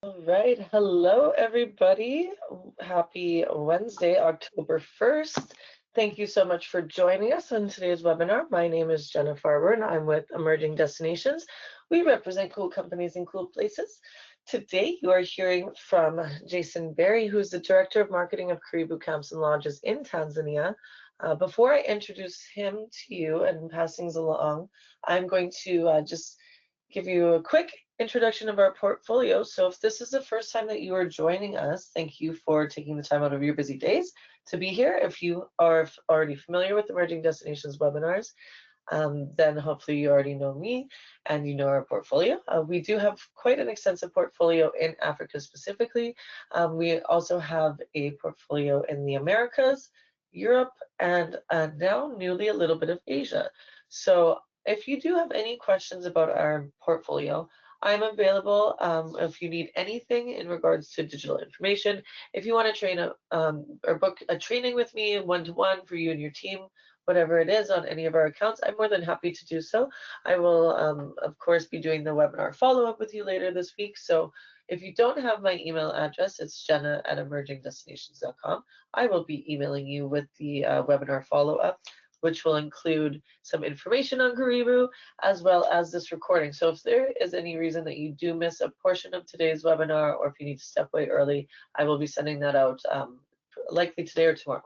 All right. Hello, everybody. Happy Wednesday, October 1st. Thank you so much for joining us on today's webinar. My name is Jenna Farber, and I'm with Emerging Destinations. We represent cool companies and cool places. Today, you are hearing from Jason Berry, who's the Director of Marketing of Karibu Camps and Lodges in Tanzania. Before I introduce him to you and pass things along, I'm going to just give you a quick introduction of our portfolio. So if this is the first time that you are joining us, thank you for taking the time out of your busy days to be here. If you are already familiar with Emerging Destinations webinars, then hopefully you already know me and you know our portfolio. We do have quite an extensive portfolio in Africa specifically. We also have a portfolio in the Americas, Europe, and now newly a little bit of Asia. So if you do have any questions about our portfolio, I'm available if you need anything in regards to digital information. If you want to train or book a training with me one-to-one for you and your team, whatever it is on any of our accounts, I'm more than happy to do so. I will, of course, be doing the webinar follow-up with you later this week. So if you don't have my email address, it's jenna@emergingdestinations.com. I will be emailing you with the webinar follow-up, which will include some information on Karibu as well as this recording. So if there is any reason that you do miss a portion of today's webinar, or if you need to step away early, I will be sending that out likely today or tomorrow.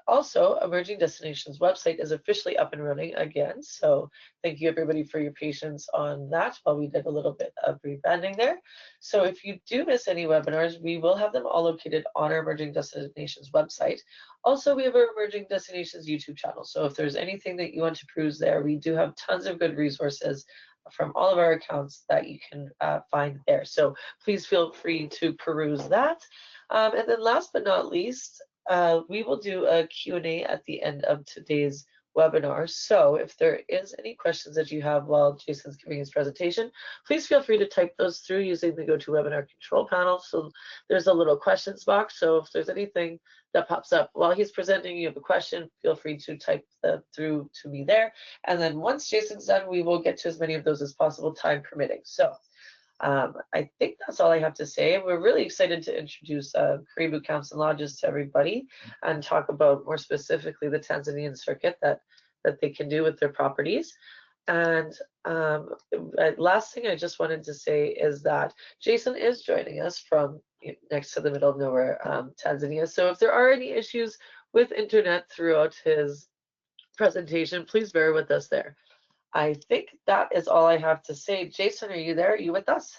Also, Emerging Destinations website is officially up and running again. So thank you everybody for your patience on that while we did a little bit of rebranding there. So if you do miss any webinars, we will have them all located on our Emerging Destinations website. Also, we have our Emerging Destinations YouTube channel. So if there's anything that you want to peruse there, we do have tons of good resources from all of our accounts that you can find there. So please feel free to peruse that. And then last but not least, we will do a Q&A at the end of today's webinar. So if there is any questions that you have while Jason's giving his presentation, please feel free to type those through using the GoToWebinar control panel. So there's a little questions box. So if there's anything that pops up while he's presenting, you have a question, feel free to type that through to me there. And then once Jason's done, we will get to as many of those as possible, time permitting. So I think that's all I have to say. We're really excited to introduce Karibu Camps and Lodges to everybody and talk about more specifically the Tanzanian circuit that they can do with their properties. And last thing I just wanted to say is that Jason is joining us from next to the middle of nowhere, Tanzania. So if there are any issues with internet throughout his presentation, please bear with us there. I think that is all I have to say. Jason, are you there? Are you with us?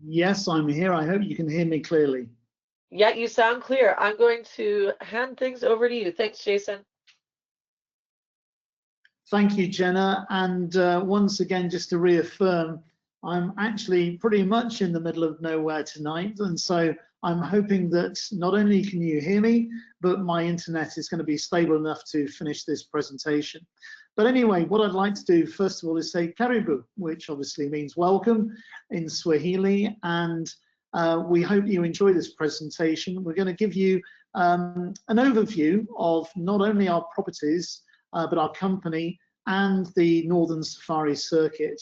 Yes, I'm here. I hope you can hear me clearly. Yeah, you sound clear. I'm going to hand things over to you. Thanks, Jason. Thank you, Jenna. And once again, just to reaffirm, I'm actually pretty much in the middle of nowhere tonight. And so I'm hoping that not only can you hear me, but my internet is going to be stable enough to finish this presentation. But anyway, what I'd like to do first of all is say Karibu, which obviously means welcome in Swahili. And we hope you enjoy this presentation. We're going to give you an overview of not only our properties, but our company and the Northern Safari Circuit.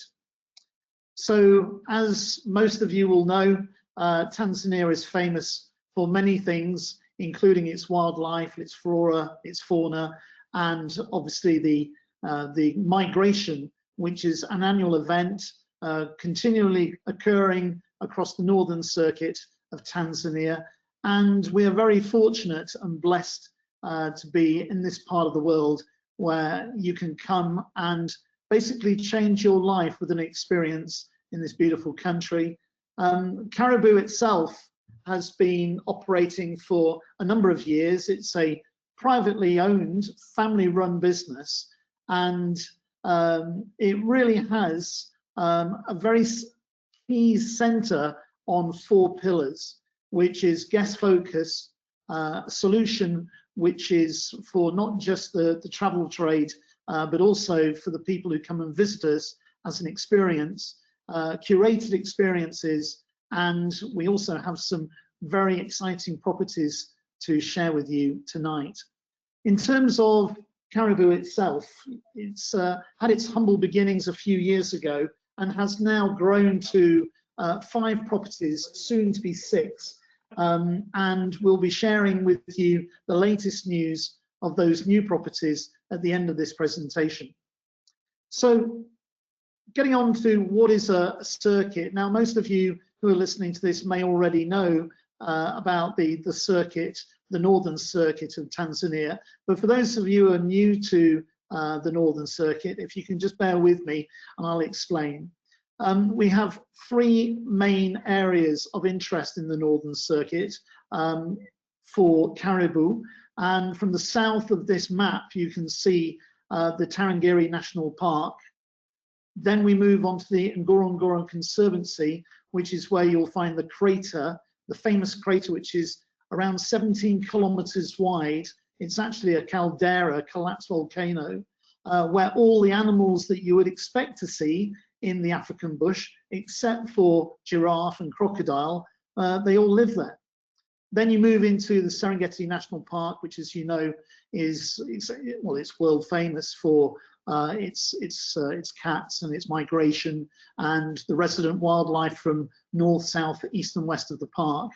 So as most of you will know, Tanzania is famous for many things, including its wildlife, its flora, its fauna, and obviously the migration, which is an annual event continually occurring across the Northern Circuit of Tanzania. And we are very fortunate and blessed to be in this part of the world where you can come and basically change your life with an experience in this beautiful country. Karibu itself has been operating for a number of years. It's a privately owned, family-run business, and it really has a very key center on 4 pillars, which is guest focus, solution, which is for not just the travel trade, but also for the people who come and visit us as an experience, curated experiences, and we also have some very exciting properties to share with you tonight. In terms of Karibu itself, it's had its humble beginnings a few years ago and has now grown to 5 properties, soon to be 6. And we'll be sharing with you the latest news of those new properties at the end of this presentation. So getting on to what is a circuit. Now, most of you who are listening to this may already know about the circuit, the Northern Circuit of Tanzania. But for those of you who are new to the Northern Circuit, if you can just bear with me and I'll explain. We have 3 main areas of interest in the Northern Circuit for Karibu. And from the south of this map, you can see the Tarangire National Park. Then we move on to the Ngorongoro Conservancy, which is where you'll find the crater, the famous crater, which is around 17 kilometers wide. It's actually a caldera, a collapsed volcano, where all the animals that you would expect to see in the African bush, except for giraffe and crocodile, they all live there. Then you move into the Serengeti National Park, which, as you know, is well, it's world famous for its cats and its migration and the resident wildlife from north, south, east, and west of the park.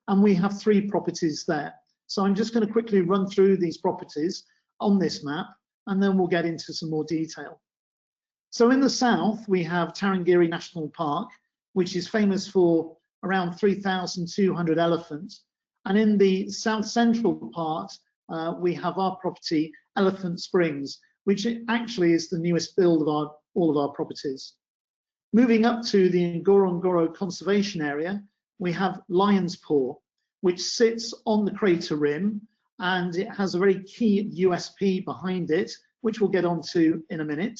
And we have 3 properties there. So I'm just going to quickly run through these properties on this map, and then we'll get into some more detail. So in the south, we have Tarangire National Park, which is famous for around 3,200 elephants. And in the south central part, we have our property, Elephant Springs, which actually is the newest build of all of our properties. Moving up to the Ngorongoro Conservation Area, we have Lion's Paw, which sits on the crater rim, and it has a very key USP behind it, which we'll get onto in a minute.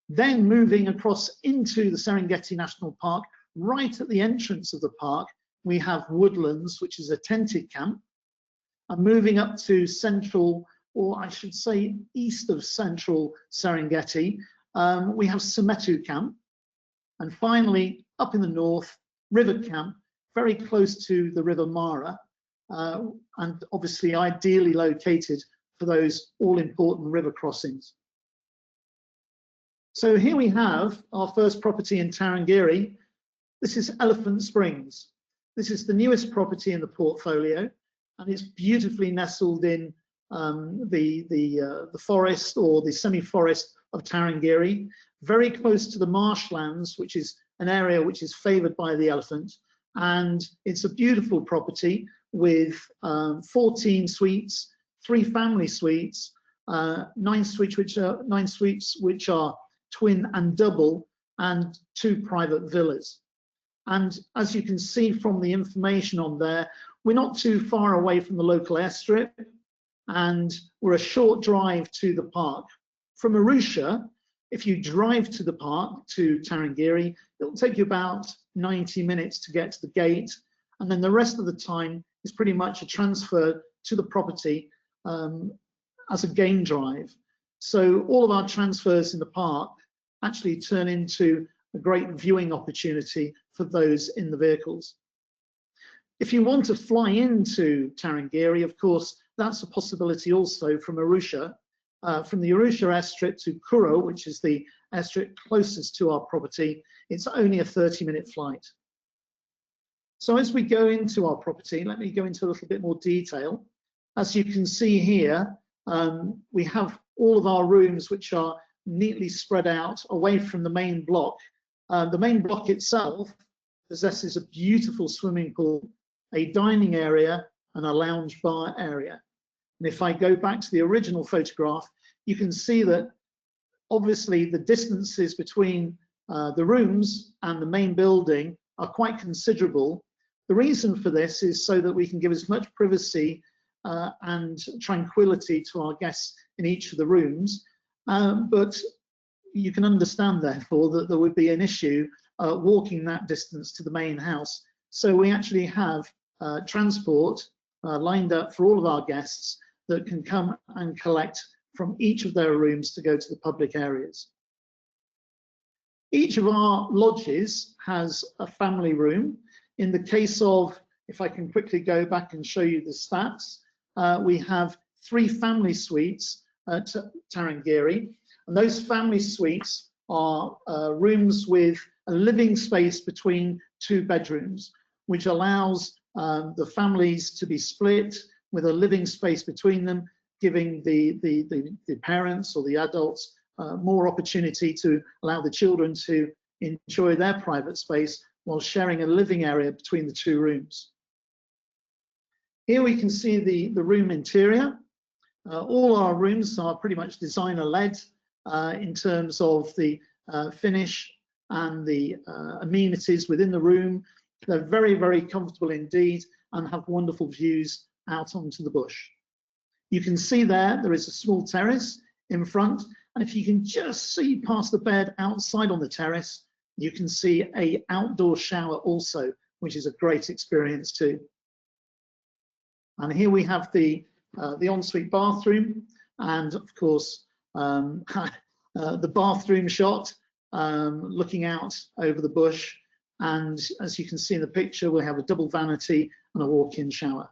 Then moving across into the Serengeti National Park, right at the entrance of the park, we have Woodlands, which is a tented camp. And moving up to central, or I should say east of central Serengeti, we have Sometu Camp. And finally, up in the north, River Camp, very close to the River Mara, and obviously ideally located for those all-important river crossings. So here we have our first property in Tarangire. This is Elephant Springs. This is the newest property in the portfolio, and it's beautifully nestled in the forest or the semi-forest of Tarangire, very close to the marshlands, which is an area which is favored by the elephant. And it's a beautiful property with 14 suites, 3 family suites, 9 suites which are twin and double, and 2 private villas. And as you can see from the information on there, we're not too far away from the local airstrip, and we're a short drive to the park. From Arusha, if you drive to the park, to Tarangire, it'll take you about 90 minutes to get to the gate, and then the rest of the time is pretty much a transfer to the property as a game drive. So all of our transfers in the park actually turn into a great viewing opportunity for those in the vehicles. If you want to fly into Tarangire, of course, that's a possibility also from Arusha. From the Arusha airstrip to Kuro, which is the airstrip closest to our property, it's only a 30-minute flight. So as we go into our property, let me go into a little bit more detail. As you can see here, we have all of our rooms which are neatly spread out away from the main block. The main block itself possesses a beautiful swimming pool, a dining area, and a lounge bar area. And if I go back to the original photograph, you can see that obviously the distances between the rooms and the main building are quite considerable. The reason for this is so that we can give as much privacy and tranquility to our guests in each of the rooms. But you can understand, therefore, that there would be an issue walking that distance to the main house. So we actually have transport lined up for all of our guests that can come and collect from each of their rooms to go to the public areas. Each of our lodges has a family room. In the case of, if I can quickly go back and show you the stats, we have 3 family suites at Tarangire, and those family suites are rooms with a living space between 2 bedrooms, which allows the families to be split with a living space between them, giving the parents or the adults more opportunity to allow the children to enjoy their private space while sharing a living area between the 2 rooms. Here we can see the room interior. All our rooms are pretty much designer-led in terms of the finish and the amenities within the room. They're very, very comfortable indeed and have wonderful views out onto the bush. You can see there is a small terrace in front, and if you can just see past the bed outside on the terrace, you can see an outdoor shower also, which is a great experience too. And here we have the ensuite bathroom, and of course the bathroom shot looking out over the bush. And as you can see in the picture, we have a double vanity and a walk-in shower.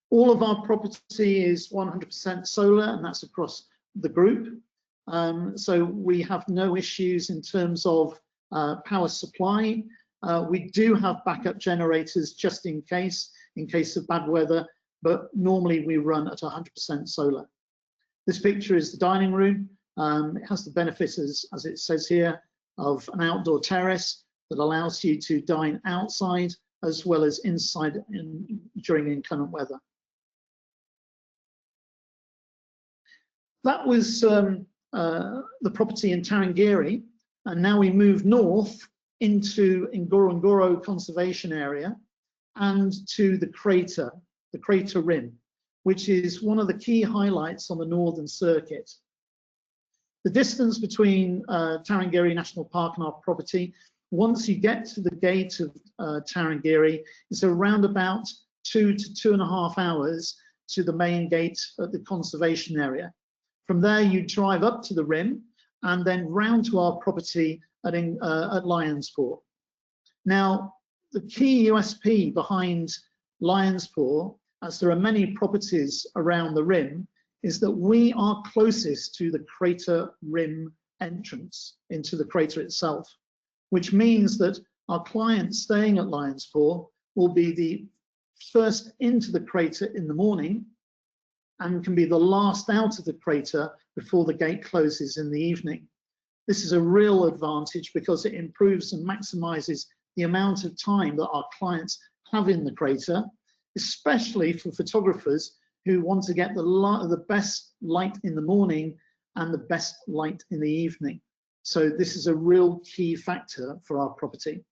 All of our property is 100% solar, and that's across the group. So we have no issues in terms of power supply. We do have backup generators just in case of bad weather, but normally we run at 100% solar. This picture is the dining room. It has the benefits, as it says here, of an outdoor terrace that allows you to dine outside as well as inside during inclement weather. That was the property in Tarangire, and now we move north into Ngorongoro Conservation Area and to the crater rim, which is one of the key highlights on the Northern Circuit. The distance between Tarangire National Park and our property, once you get to the gate of Tarangire, is around about 2 to 2.5 hours to the main gate at the conservation area. From there, you drive up to the rim and then round to our property at Lionspaw. Now, the key USP behind Lionspaw, as there are many properties around the rim, is that we are closest to the crater rim entrance into the crater itself, which means that our clients staying at Lionspaw will be the first into the crater in the morning and can be the last out of the crater before the gate closes in the evening. This is a real advantage because it improves and maximizes the amount of time that our clients have in the crater, especially for photographers who want to get the best light in the morning and the best light in the evening. So this is a real key factor for our property.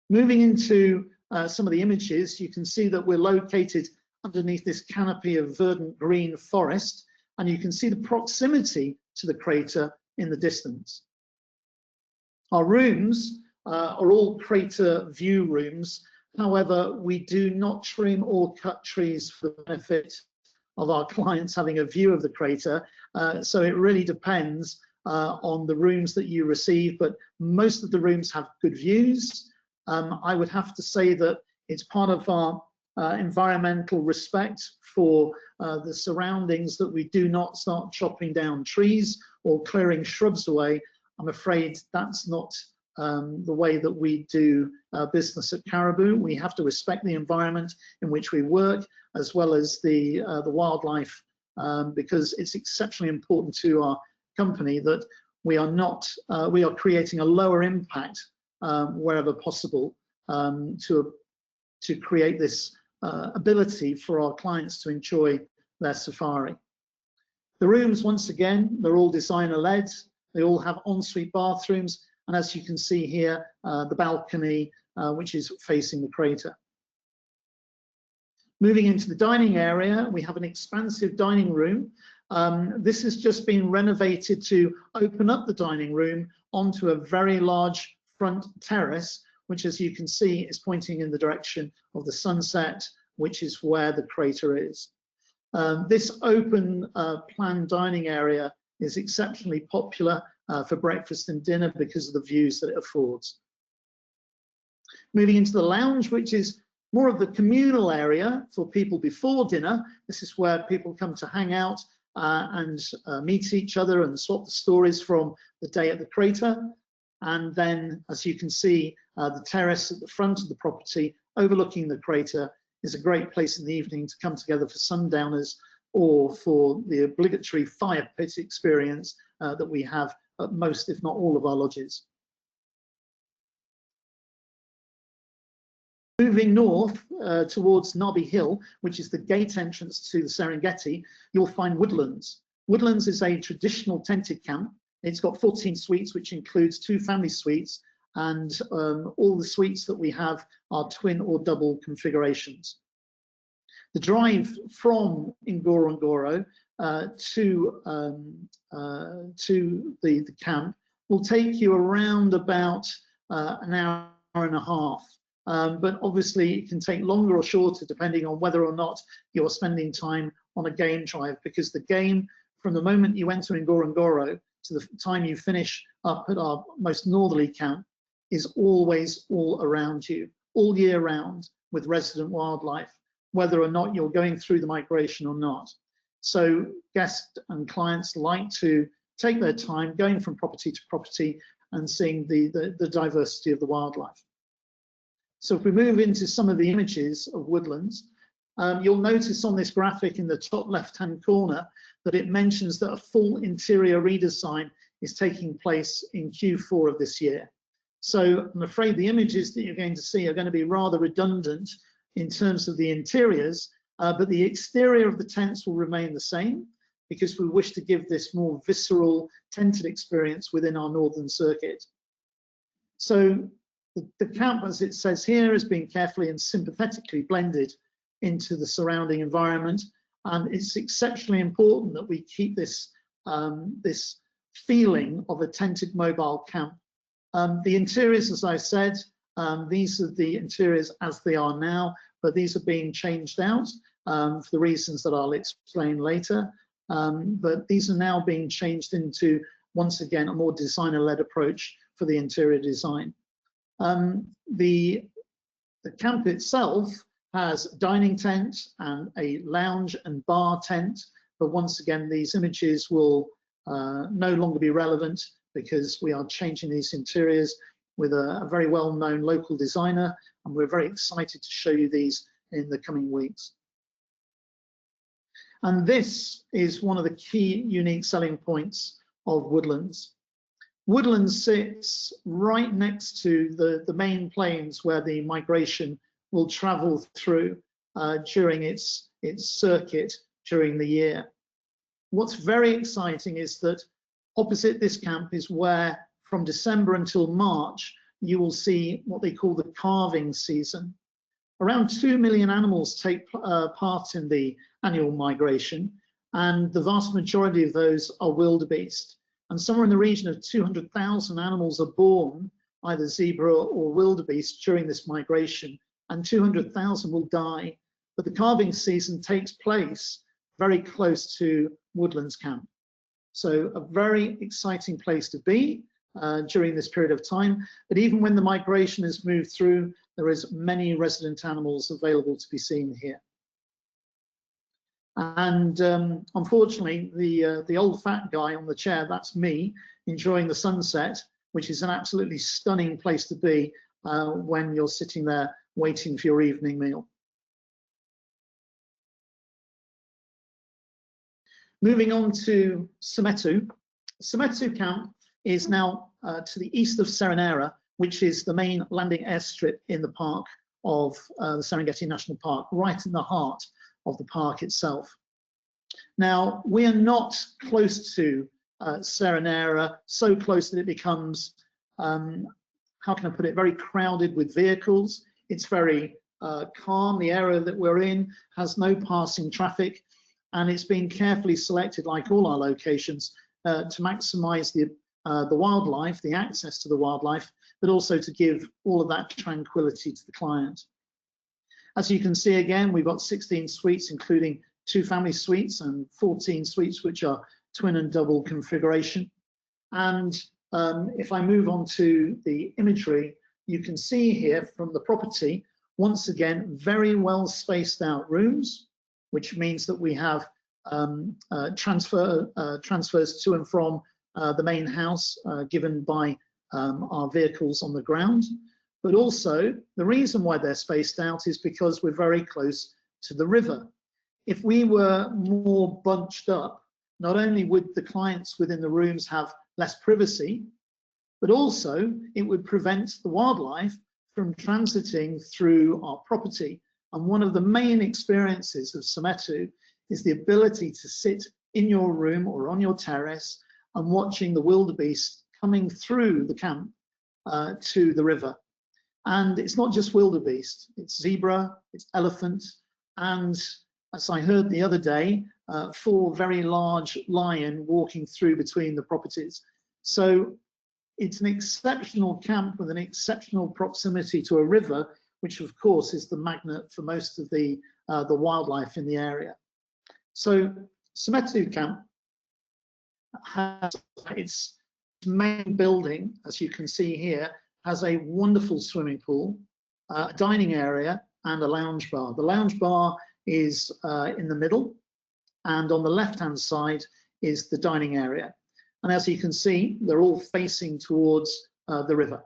Moving into some of the images, you can see that we're located underneath this canopy of verdant green forest, and you can see the proximity to the crater in the distance. Our rooms are all crater view rooms. However, we do not trim or cut trees for the benefit of our clients having a view of the crater. So it really depends on the rooms that you receive, but most of the rooms have good views. I would have to say that it's part of our environmental respect for the surroundings that we do not start chopping down trees or clearing shrubs away. I'm afraid that's not the way that we do business at Karibu. We have to respect the environment in which we work, as well as the wildlife, because it's exceptionally important to our company that we are creating a lower impact wherever possible to create this ability for our clients to enjoy their safari. The rooms, once again, they're all designer-led. They all have ensuite bathrooms, and as you can see here, the balcony, which is facing the crater. Moving into the dining area, we have an expansive dining room. This has just been renovated to open up the dining room onto a very large front terrace, which, as you can see, is pointing in the direction of the sunset, which is where the crater is. This open plan dining area is exceptionally popular for breakfast and dinner because of the views that it affords. Moving into the lounge, which is more of the communal area for people before dinner. This is where people come to hang out and meet each other and swap the stories from the day at the crater. And then, as you can see, the terrace at the front of the property overlooking the crater is a great place in the evening to come together for sundowners or for the obligatory fire pit experience that we have at most, if not all, of our lodges. Moving north towards Nabi Hill, which is the gate entrance to the Serengeti, you'll find Woodlands. Woodlands is a traditional tented camp. It's got 14 suites, which includes 2 family suites, and all the suites that we have are twin or double configurations. The drive from Ngorongoro to the camp will take you around about an hour and a half. But obviously it can take longer or shorter depending on whether or not you're spending time on a game drive, because the game, from the moment you enter Ngorongoro to the time you finish up at our most northerly camp, is always all around you, all year round, with resident wildlife, whether or not you're going through the migration or not. So guests and clients like to take their time going from property to property and seeing the diversity of the wildlife. So if we move into some of the images of woodlands, you'll notice on this graphic in the top left-hand corner that it mentions that a full interior redesign is taking place in Q4 of this year. So I'm afraid the images that you're going to see are going to be rather redundant in terms of the interiors, but the exterior of the tents will remain the same, because we wish to give this more visceral tented experience within our northern circuit. So the camp, as it says here, has been carefully and sympathetically blended into the surrounding environment, and it's exceptionally important that we keep this this feeling of a tented mobile camp. The interiors, as I said, these are the interiors as they are now, but these are being changed out for the reasons that I'll explain later. But these are now being changed into, once again, a more designer-led approach for the interior design. The camp itself has a dining tent and a lounge and bar tent, but once again, these images will no longer be relevant because we are changing these interiors with a very well-known local designer, and we're very excited to show you these in the coming weeks. And this is one of the key unique selling points of Woodlands. Woodlands sits right next to the main plains where the migration will travel through during its circuit during the year. What's very exciting is that opposite this camp is where, from December until March, you will see what they call the calving season. Around 2 million animals take part in the annual migration, and the vast majority of those are wildebeest. And somewhere in the region of 200,000 animals are born, either zebra or wildebeest, during this migration, and 200,000 will die. But the calving season takes place very close to Woodlands Camp. So a very exciting place to be during this period of time. But even when the migration has moved through, there is many resident animals available to be seen here. And unfortunately, the old fat guy on the chair, that's me, enjoying the sunset, which is an absolutely stunning place to be when you're sitting there waiting for your evening meal. Moving on to Someto. Someto Camp is now to the east of Serenera, which is the main landing airstrip in the park of the Serengeti National Park, right in the heart of the park itself. Now, we are not close to Serenera, so close that it becomes, how can I put it, very crowded with vehicles. It's very calm. The area that we're in has no passing traffic, and it's been carefully selected, like all our locations, to maximize the wildlife, the access to the wildlife, but also to give all of that tranquility to the client. As you can see again, we've got 16 suites, including 2 family suites and 14 suites, which are twin and double configuration. And if I move on to the imagery, you can see here from the property, once again, very well spaced out rooms, which means that we have transfers to and from the main house given by our vehicles on the ground. But also, the reason why they're spaced out is because we're very close to the river. If we were more bunched up, not only would the clients within the rooms have less privacy, but also it would prevent the wildlife from transiting through our property. And one of the main experiences of Someto is the ability to sit in your room or on your terrace and watching the wildebeest coming through the camp to the river. And it's not just wildebeest, it's zebra, it's elephant, and as I heard the other day, 4 very large lion walking through between the properties. So it's an exceptional camp with an exceptional proximity to a river, which of course is the magnet for most of the wildlife in the area. So Someto Camp has its main building, as you can see here, has a wonderful swimming pool, a dining area, and a lounge bar. The lounge bar is in the middle, and on the left-hand side is the dining area. And as you can see, they're all facing towards the river.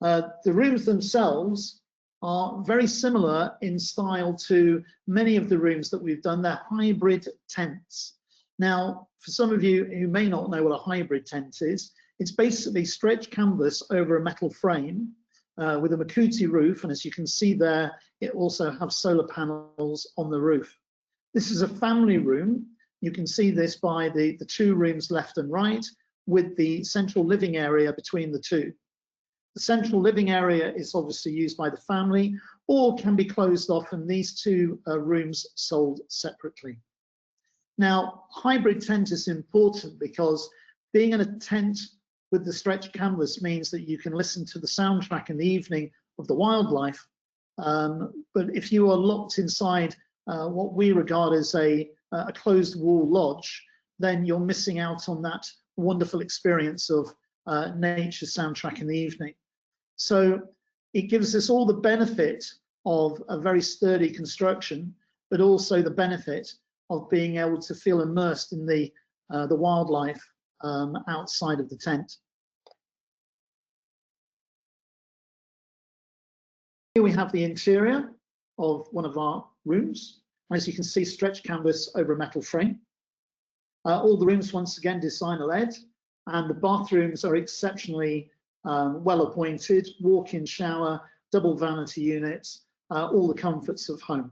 The rooms themselves are very similar in style to many of the rooms that we've done. They're hybrid tents. Now, for some of you who may not know what a hybrid tent is, it's basically stretched canvas over a metal frame with a makuti roof, and as you can see there, it also has solar panels on the roof. This is a family room. You can see this by the 2 rooms left and right, with the central living area between the 2. The central living area is obviously used by the family or can be closed off, and these 2 rooms sold separately. Now, hybrid tent is important because being in a tent with the stretched canvas means that you can listen to the soundtrack in the evening of the wildlife. But if you are locked inside what we regard as a closed wall lodge, then you're missing out on that wonderful experience of nature's soundtrack in the evening. So it gives us all the benefit of a very sturdy construction, but also the benefit of being able to feel immersed in the wildlife outside of the tent. Here we have the interior of one of our rooms. As you can see, stretched canvas over a metal frame. All the rooms, once again, designer-led, and the bathrooms are exceptionally well appointed, walk-in shower, double vanity units, all the comforts of home.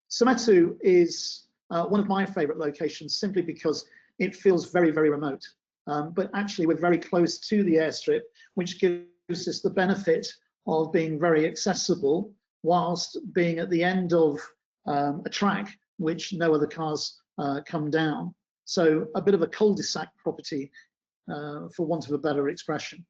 Someto is one of my favorite locations simply because it feels very, very remote. But actually we're very close to the airstrip, which gives us the benefit of being very accessible whilst being at the end of a track which no other cars come down. So a bit of a cul-de-sac property, for want of a better expression.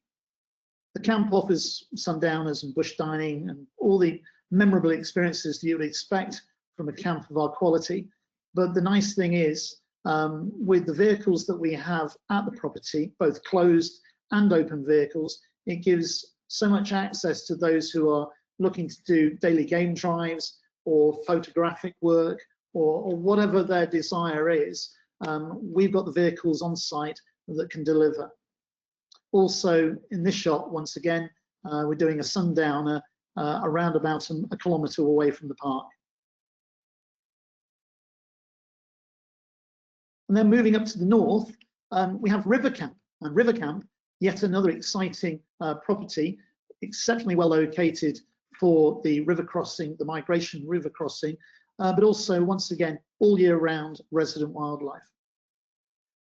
The camp offers sundowners and bush dining and all the memorable experiences that you would expect from a camp of our quality. But the nice thing is, with the vehicles that we have at the property, both closed and open vehicles, it gives so much access to those who are looking to do daily game drives or photographic work or whatever their desire is. We've got the vehicles on site that can deliver. Also, in this shot, once again, we're doing a sundowner around about a kilometre away from the park. And then moving up to the north, we have River Camp. And River Camp, yet another exciting property, exceptionally well located for the river crossing, the migration river crossing, but also, once again, all year round resident wildlife.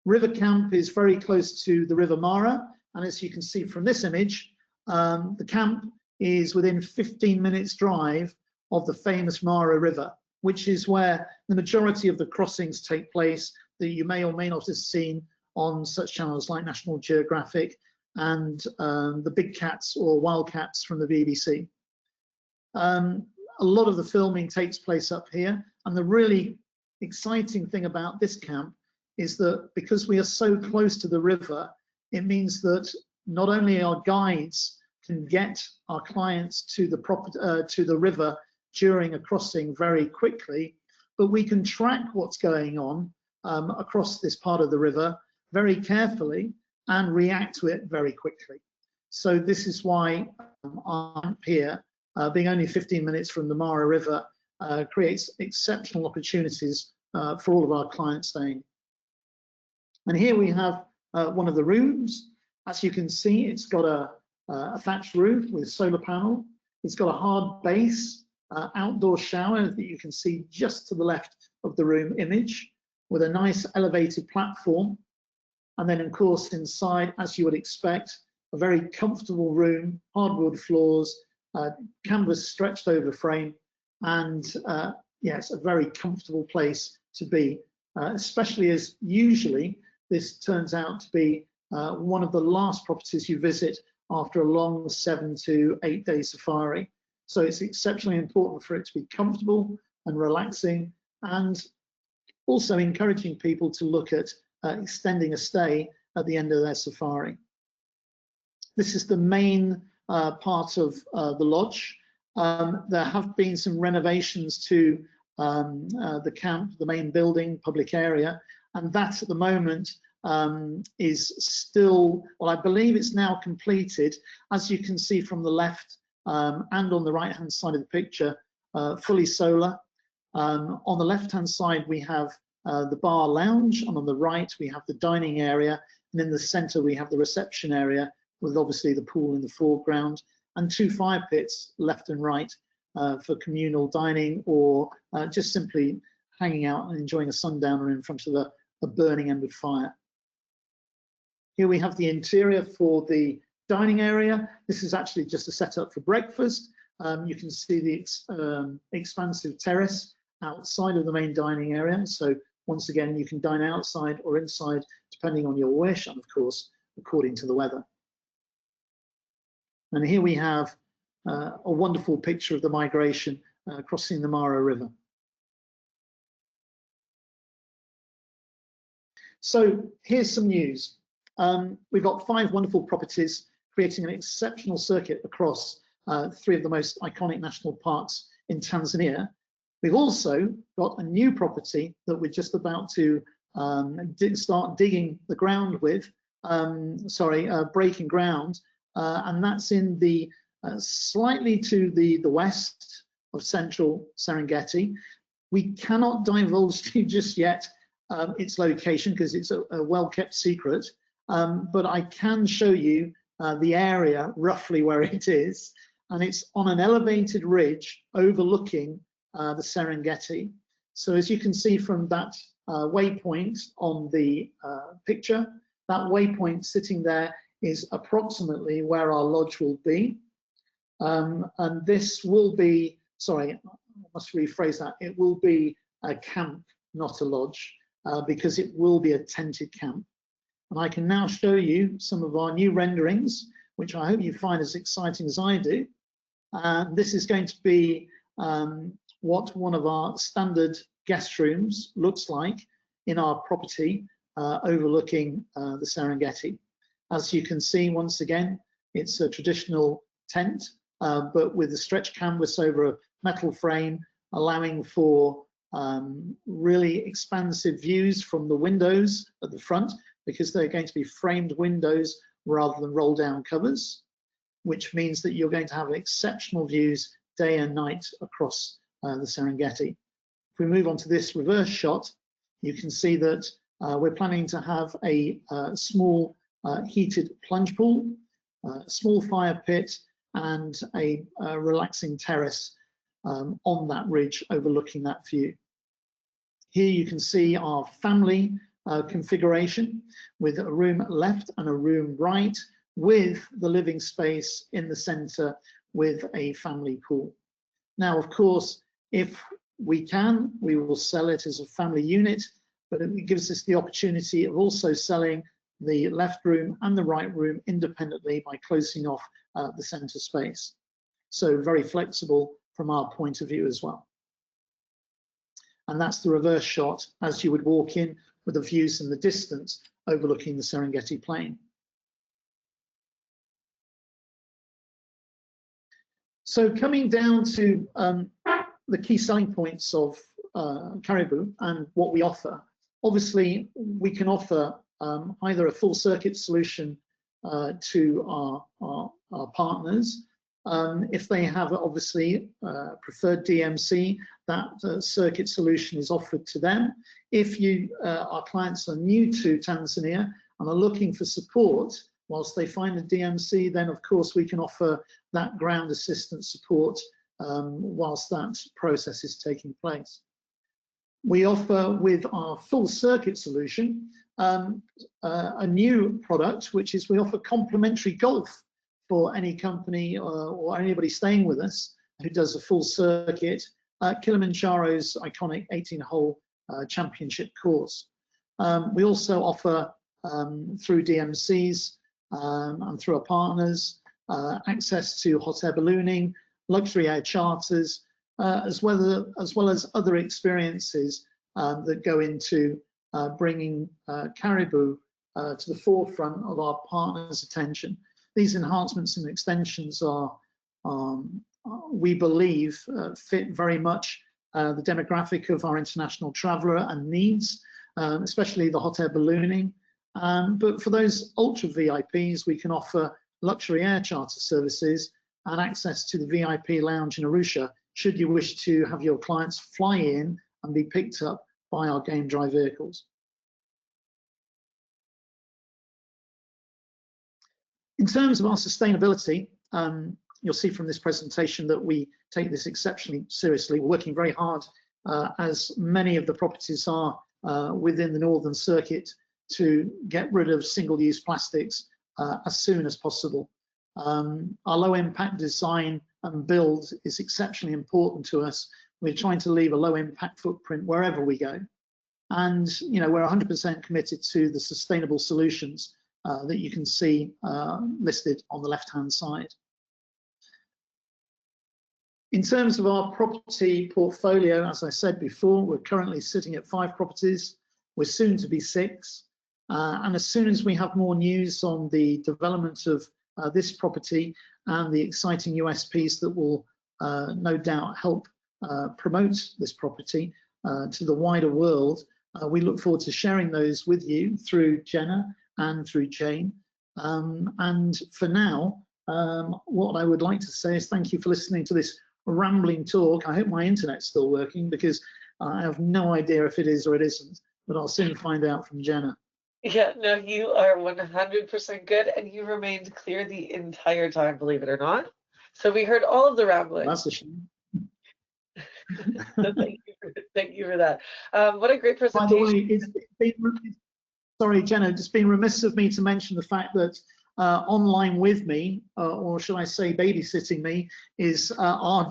River Camp is very close to the River Mara, and as you can see from this image, the camp is within 15 minutes drive of the famous Mara River, which is where the majority of the crossings take place that you may or may not have seen on such channels like National Geographic and the Big Cats or Wildcats from the BBC. A lot of the filming takes place up here, and the really exciting thing about this camp is that because we are so close to the river, it means that not only our guides can get our clients to the river during a crossing very quickly, but we can track what's going on across this part of the river very carefully and react to it very quickly. So this is why our camp here, being only 15 minutes from the Mara River, creates exceptional opportunities for all of our clients staying. And here we have one of the rooms. As you can see, it's got a thatched roof with solar panel. It's got a hard base, outdoor shower that you can see just to the left of the room image, with a nice elevated platform. And then, of course, inside, as you would expect, a very comfortable room, hardwood floors, canvas stretched over frame, and yes, a very comfortable place to be, especially as usually this turns out to be one of the last properties you visit after a long 7 to 8 day safari. So it's exceptionally important for it to be comfortable and relaxing, and also encouraging people to look at extending a stay at the end of their safari. This is the main part of the lodge. There have been some renovations to the camp, the main building, public area, and that at the moment is still, well, I believe it's now completed, as you can see from the left and on the right hand side of the picture, fully solar. On the left hand side we have the bar lounge, and on the right we have the dining area, and in the center we have the reception area with obviously the pool in the foreground, and 2 fire pits left and right for communal dining, or just simply hanging out and enjoying a sundowner in front of a burning embered fire. Here we have the interior for the dining area. This is actually just a setup for breakfast. You can see the expansive terrace outside of the main dining area. So once again, you can dine outside or inside, depending on your wish, and of course, according to the weather. And here we have a wonderful picture of the migration crossing the Mara River. So here's some news. We've got 5 wonderful properties creating an exceptional circuit across 3 of the most iconic national parks in Tanzania. We've also got a new property that we're just about to start digging the ground with, breaking ground, and that's in the slightly to the west of central Serengeti. We cannot divulge to you just yet its location because it's a well-kept secret, but I can show you the area roughly where it is, and it's on an elevated ridge overlooking the Serengeti. So as you can see from that waypoint on the picture, that waypoint sitting there is approximately where our lodge will be. And this will be, sorry, I must rephrase that, it will be a camp, not a lodge, because it will be a tented camp. And I can now show you some of our new renderings, which I hope you find as exciting as I do. This is going to be what one of our standard guest rooms looks like in our property overlooking the Serengeti. As you can see, once again, it's a traditional tent, but with a stretched canvas over a metal frame, allowing for really expansive views from the windows at the front, because they're going to be framed windows rather than roll down covers, which means that you're going to have exceptional views day and night across the Serengeti. If we move on to this reverse shot, you can see that we're planning to have a small heated plunge pool, small fire pit, and a relaxing terrace on that ridge overlooking that view. Here you can see our family configuration with a room left and a room right, with the living space in the center with a family pool. Now, of course, if we can, we will sell it as a family unit, but it gives us the opportunity of also selling the left room and the right room independently by closing off the center space. So very flexible from our point of view as well. And that's the reverse shot as you would walk in with the views in the distance overlooking the Serengeti plain. So coming down to the key selling points of Karibu and what we offer. Obviously, we can offer either a full circuit solution to our partners. If they have obviously preferred DMC, that circuit solution is offered to them. If our clients are new to Tanzania and are looking for support whilst they find the DMC, then of course we can offer that ground assistance support whilst that process is taking place. We offer with our full circuit solution a new product, which is we offer complimentary golf for any company or anybody staying with us who does a full circuit at Kilimanjaro's iconic 18-hole championship course. We also offer through DMCs and through our partners access to hot air ballooning, luxury air charters, as well as other experiences that go into bringing Karibu to the forefront of our partners' attention. These enhancements and extensions are, we believe, fit very much the demographic of our international traveller and needs, especially the hot air ballooning. But for those ultra VIPs, we can offer luxury air charter services and access to the VIP lounge in Arusha, should you wish to have your clients fly in and be picked up by our game drive vehicles. In terms of our sustainability, you'll see from this presentation that we take this exceptionally seriously. We're working very hard, as many of the properties are within the Northern Circuit, to get rid of single-use plastics as soon as possible. Our low impact design and build is exceptionally important to us. We're trying to leave a low impact footprint wherever we go. And we're 100% committed to the sustainable solutions that you can see listed on the left-hand side. In terms of our property portfolio, as I said before, we're currently sitting at 5 properties. We're soon to be 6. And as soon as we have more news on the development of this property and the exciting USPs that will no doubt help promote this property to the wider world, we look forward to sharing those with you through Jenna and through Jane. And for now, what I would like to say is thank you for listening to this rambling talk. I hope my internet's still working, because I have no idea if it is or it isn't, but I'll soon find out from Jenna. Yeah, no, you are 100% good, and you remained clear the entire time, believe it or not. So we heard all of the rambling. That's a shame. So thank you for that. What a great presentation. By the way, sorry, Jenna, it's been remiss of me to mention the fact that online with me, or should I say babysitting me, is our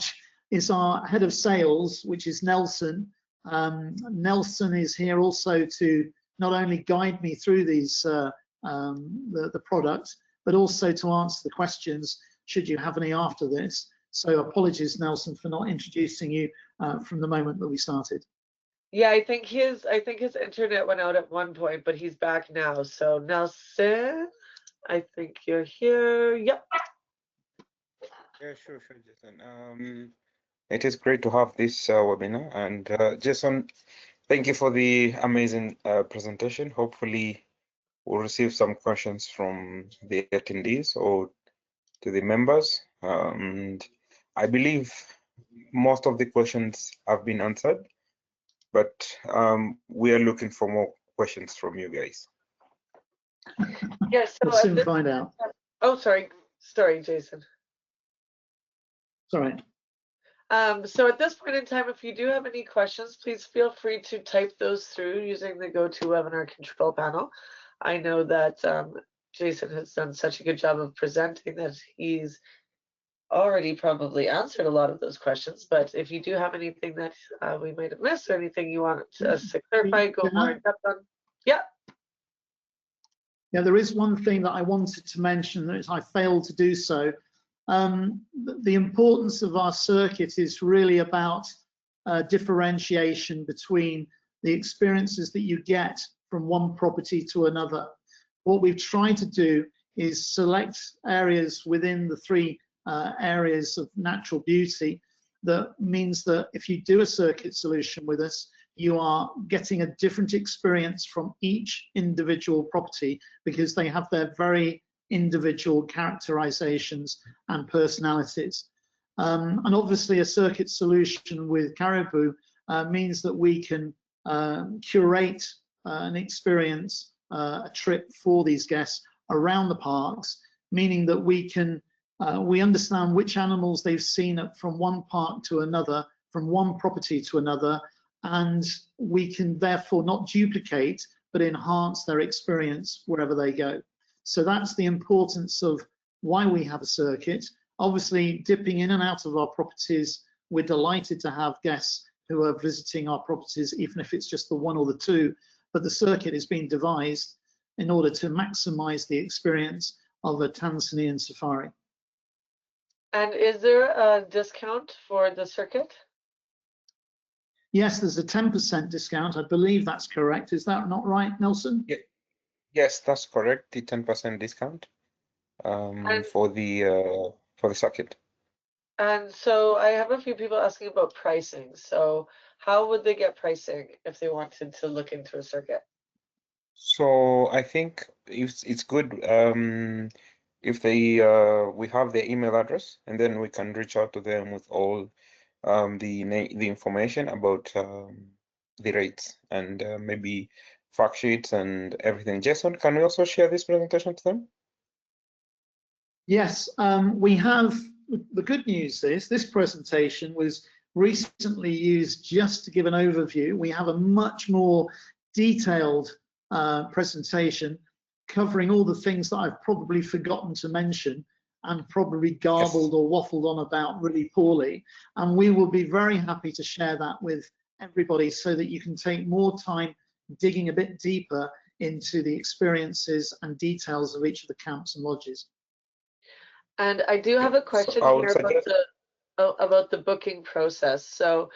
head of sales, which is Nelson. Nelson is here also to not only guide me through these the product, but also to answer the questions should you have any after this. So apologies, Nelson, for not introducing you from the moment that we started. Yeah, I think his internet went out at one point, but he's back now. So Nelson, I think you're here. Yep. Yeah, sure, Jason. It is great to have this webinar, and Jason, thank you for the amazing presentation. Hopefully, we'll receive some questions from the attendees or to the members. And I believe most of the questions have been answered, but we are looking for more questions from you guys. Yes, we'll soon find out. Oh, sorry, Jason. Sorry. So at this point in time, if you do have any questions, please feel free to type those through using the GoToWebinar control panel. I know that Jason has done such a good job of presenting that he's already probably answered a lot of those questions, but if you do have anything that we might have missed or anything you want us to clarify, go more in depth on. Yeah. Yeah, there is one thing that I wanted to mention that I failed to do so. The importance of our circuit is really about differentiation between the experiences that you get from one property to another. What we've tried to do is select areas within the 3 areas of natural beauty that means that if you do a circuit solution with us, you are getting a different experience from each individual property because they have their very individual characterizations and personalities. And obviously a circuit solution with Karibu means that we can curate an experience, a trip for these guests around the parks, meaning that we understand which animals they've seen from one park to another, from one property to another, and we can therefore not duplicate but enhance their experience wherever they go. So that's the importance of why we have a circuit. Obviously, dipping in and out of our properties, we're delighted to have guests who are visiting our properties, even if it's just the one or the two, but the circuit is being devised in order to maximize the experience of a Tanzanian safari. And is there a discount for the circuit? Yes, there's a 10% discount. I believe that's correct. Is that not right, Nelson? Yeah. Yes, that's correct. The 10% discount for the circuit. And so I have a few people asking about pricing. So how would they get pricing if they wanted to look into a circuit? So I think it's good if they we have their email address, and then we can reach out to them with all the information about the rates and maybe fact sheets and everything. Jason, can we also share this presentation to them? Yes, we have. The good news is this presentation was recently used just to give an overview. We have a much more detailed presentation covering all the things that I've probably forgotten to mention and probably garbled or waffled on about really poorly. And we will be very happy to share that with everybody so that you can take more time digging a bit deeper into the experiences and details of each of the camps and lodges. And I do have a question here about the booking process. So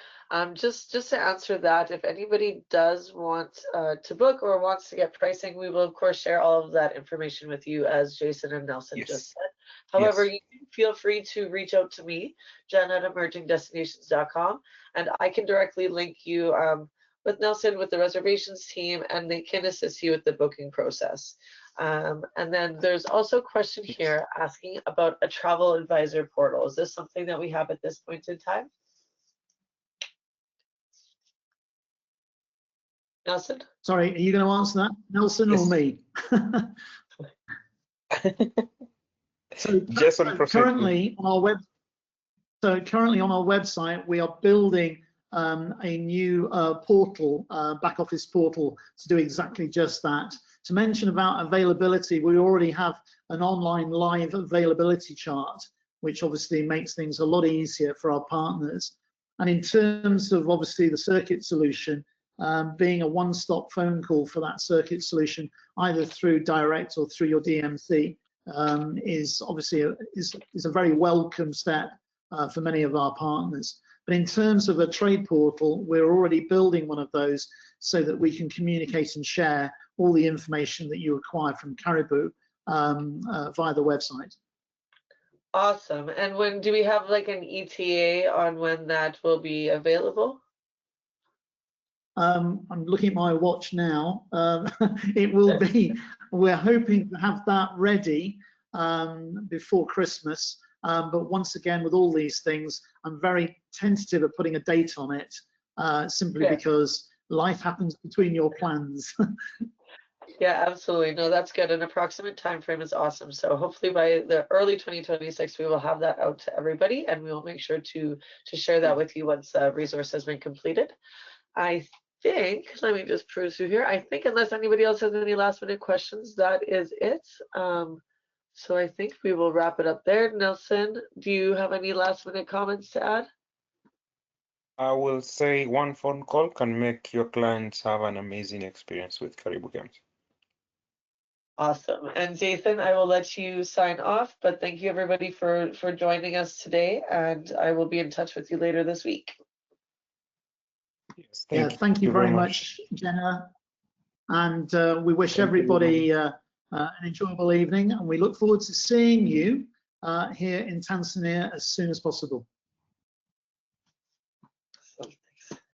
just to answer that, if anybody does want to book or wants to get pricing, we will of course share all of that information with you, as Jason and Nelson just said. However, you can feel free to reach out to me, Jen at emergingdestinations.com, and I can directly link you with Nelson, with the reservations team, and they can assist you with the booking process. And then there's also a question here asking about a travel advisor portal. Is this something that we have at this point in time? Nelson? Sorry, are you going to answer that, Nelson, or me? So currently on our website, we are building a new portal, back office portal, to do exactly just that. To mention about availability, we already have an online live availability chart, which obviously makes things a lot easier for our partners. And in terms of obviously the circuit solution, being a one-stop phone call for that circuit solution, either through direct or through your DMC, is obviously is a very welcome step for many of our partners. But in terms of a trade portal, we're already building one of those so that we can communicate and share all the information that you acquire from Karibu via the website. Awesome. And when do we have like an ETA on when that will be available? I'm looking at my watch now. It will be, we're hoping to have that ready before Christmas. But once again, with all these things, I'm very tentative at putting a date on it, simply because life happens between your plans. Yeah, absolutely. No, that's good. An approximate time frame is awesome. So hopefully by the early 2026, we will have that out to everybody, and we will make sure to share that with you once the resource has been completed. I think, let me just peruse through here. I think unless anybody else has any last minute questions, that is it. So I think we will wrap it up there. Nelson, do you have any last minute comments to add? I will say one phone call can make your clients have an amazing experience with Karibu Camps. Awesome. And Jason, I will let you sign off, but thank you everybody for joining us today, and I will be in touch with you later this week. Yes, thank you very much, Jenna. And we wish everybody an enjoyable evening, and we look forward to seeing you here in Tanzania as soon as possible.